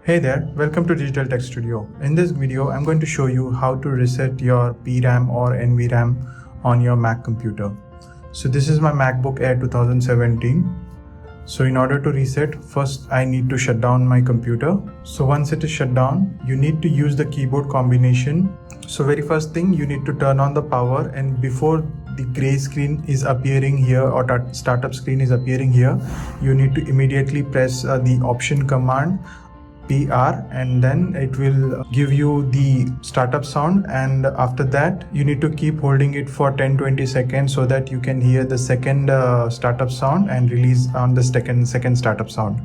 Hey there, welcome to Digital Tech Studio. In this video, I'm going to show you how to reset your PRAM or NVRAM on your Mac computer. So this is my MacBook Air 2017. So in order to reset, first I need to shut down my computer. So once it is shut down, you need to use the keyboard combination. So very first thing, you need to turn on the power, and before the gray screen is appearing here or startup screen is appearing here, you need to immediately press the option command PR, and then it will give you the startup sound, and after that you need to keep holding it for 10-20 seconds so that you can hear the second startup sound and release on the second startup sound.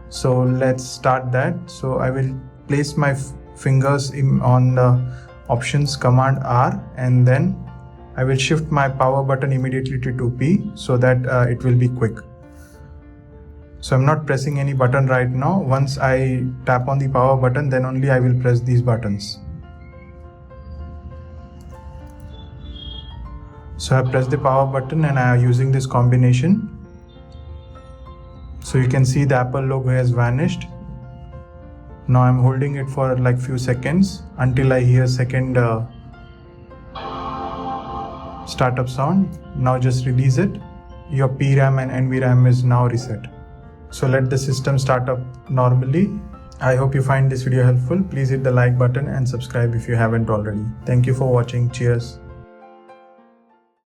So let's start that. So I will place my fingers on the options command R, and then I will shift my power button immediately to 2P so that it will be quick. So I'm not pressing any button right now. Once I tap on the power button, then only I will press these buttons. So I pressed the power button and I am using this combination. So you can see the Apple logo has vanished. Now I'm holding it for like few seconds until I hear second startup sound. Now just release it. Your PRAM and NVRAM is now reset. So let the system start up normally. I hope you find this video helpful. Please hit the like button and subscribe if you haven't already. Thank you for watching. Cheers.